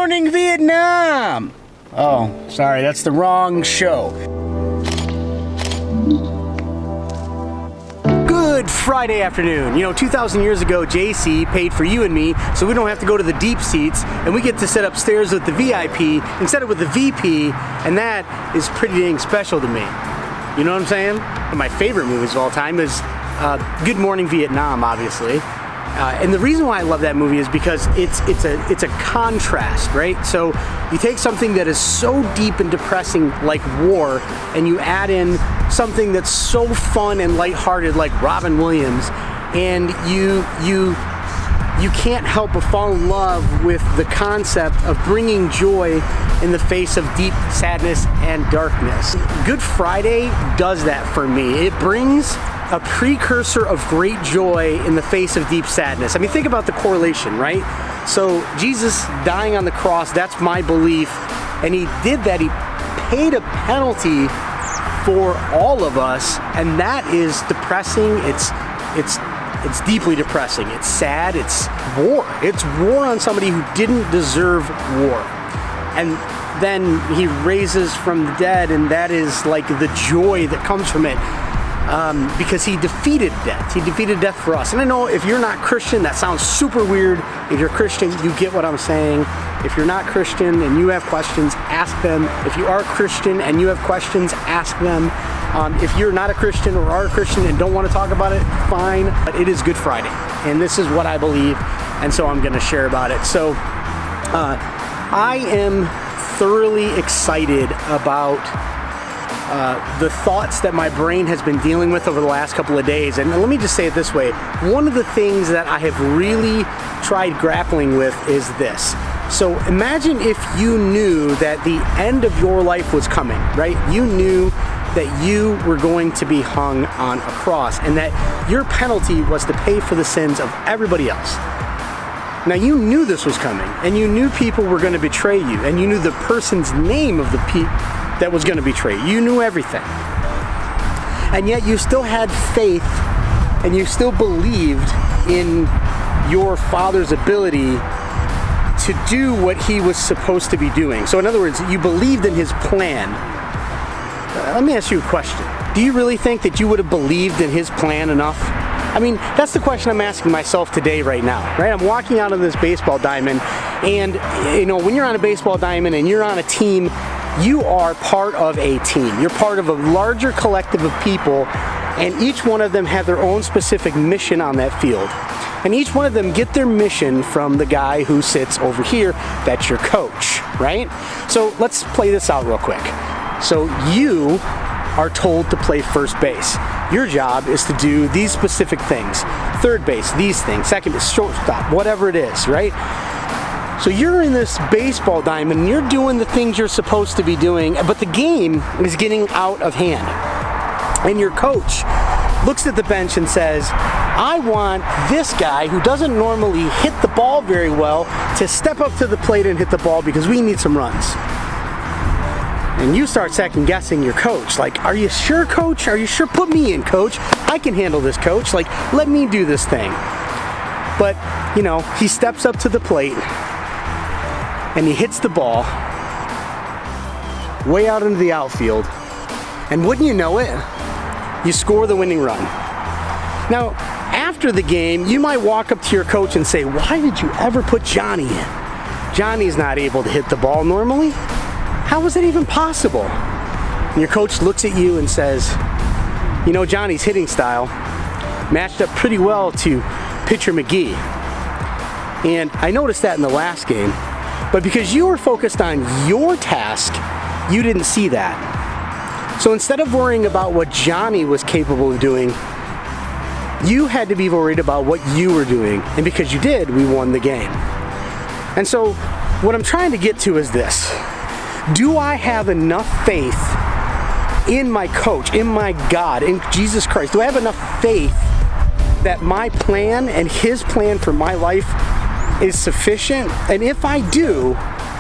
morning, Vietnam! Oh, sorry, that's the wrong show. Good Friday afternoon. 2,000 years ago, JC paid for you and me so we don't have to go to the deep seats and we get to sit upstairs with the VIP instead of with the VP, and that is pretty dang special to me. You know what I'm saying? One of my favorite movies of all time is Good Morning Vietnam, obviously. And the reason why I love that movie is because it's a contrast, right? So you take something that is so deep and depressing like war, and you add in something that's so fun and lighthearted like Robin Williams, and you can't help but fall in love with the concept of bringing joy in the face of deep sadness and darkness. Good Friday does that for me. It brings a precursor of great joy in the face of deep sadness. I mean, think about the correlation, right? So Jesus dying on the cross, that's my belief, and he did that. He paid a penalty for all of us, and that is depressing. It's deeply depressing. It's sad. It's war. It's war on somebody who didn't deserve war. And then he raises from the dead, and that is like the joy that comes from it. Because he defeated death. He defeated death for us. And I know if you're not Christian, that sounds super weird. If you're Christian, you get what I'm saying. If you're not Christian and you have questions, ask them. If you are Christian and you have questions, ask them. If you're not a Christian or are a Christian and don't want to talk about it, fine. But it is Good Friday, and this is what I believe, and so I'm going to share about it. So I am thoroughly excited about the thoughts that my brain has been dealing with over the last couple of days. And let me just say it this way. One of the things that I have really tried grappling with is this. So imagine if you knew that the end of your life was coming, right? You knew that you were going to be hung on a cross and that your penalty was to pay for the sins of everybody else. Now, you knew this was coming, and you knew people were going to betray you, and you knew the person's name of the that was going to betray you. You knew everything. And yet you still had faith, and you still believed in your Father's ability to do what he was supposed to be doing. So in other words, you believed in his plan. Let me ask you a question. Do you really think that you would have believed in his plan enough? I mean, that's the question I'm asking myself today right now, right? I'm walking out of this baseball diamond, and when you're on a baseball diamond and you're on a team, you are part of a team. You're part of a larger collective of people, and each one of them have their own specific mission on that field. And each one of them get their mission from the guy who sits over here. That's your coach, right? So let's play this out real quick. So you are told to play first base. Your job is to do these specific things. Third base, these things. Second base, shortstop, whatever it is, right? So you're in this baseball diamond, and you're doing the things you're supposed to be doing, but the game is getting out of hand. And your coach looks at the bench and says, I want this guy who doesn't normally hit the ball very well to step up to the plate and hit the ball because we need some runs. And you start second guessing your coach. Like, are you sure, coach? Are you sure? Put me in, coach. I can handle this, coach. Like, let me do this thing. But, he steps up to the plate and he hits the ball way out into the outfield. And wouldn't you know it, you score the winning run. Now, after the game, you might walk up to your coach and say, why did you ever put Johnny in? Johnny's not able to hit the ball normally. How was it even possible? And your coach looks at you and says, Johnny's hitting style matched up pretty well to pitcher McGee. And I noticed that in the last game. But because you were focused on your task, you didn't see that. So instead of worrying about what Johnny was capable of doing, you had to be worried about what you were doing. And because you did, we won the game. And so what I'm trying to get to is this. Do I have enough faith in my coach, in my God, in Jesus Christ? Do I have enough faith that my plan and his plan for my life is sufficient? And if I do,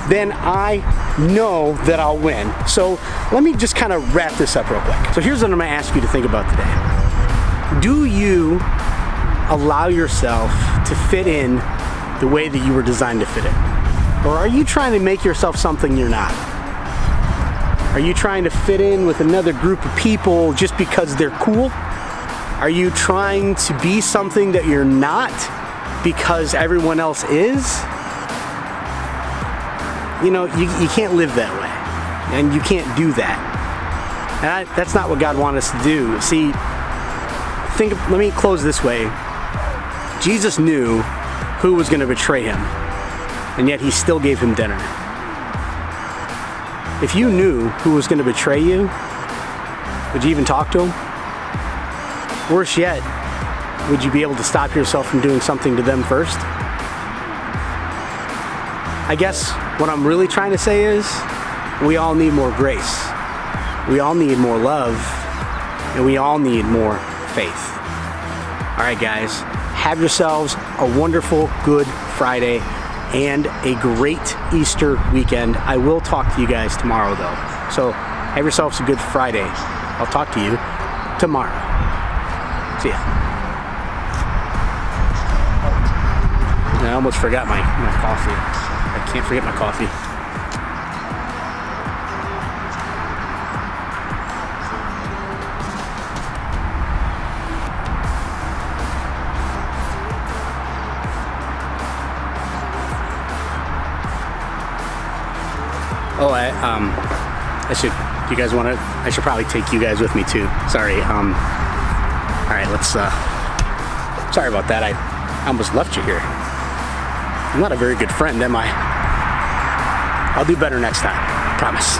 then I know that I'll win. So let me just kind of wrap this up real quick. So here's what I'm going to ask you to think about today. Do you allow yourself to fit in the way that you were designed to fit in? Or are you trying to make yourself something you're not? Are you trying to fit in with another group of people just because they're cool? Are you trying to be something that you're not because everyone else is? You know, you can't live that way, and you can't do that. And that's not what God wanted us to do. See, let me close this way. Jesus knew who was going to betray him, and yet he still gave him dinner. If you knew who was going to betray you, would you even talk to him? Worse yet, would you be able to stop yourself from doing something to them first? I guess what I'm really trying to say is we all need more grace. We all need more love, and we all need more faith. All right, guys, have yourselves a wonderful Good Friday and a great Easter weekend. I will talk to you guys tomorrow, though. So have yourselves a good Friday. I'll talk to you tomorrow. See ya. I almost forgot my coffee. I can't forget my coffee. Oh, I should probably take you guys with me too. Sorry. All right, sorry about that. I almost left you here. I'm not a very good friend, am I? I'll do better next time. Promise.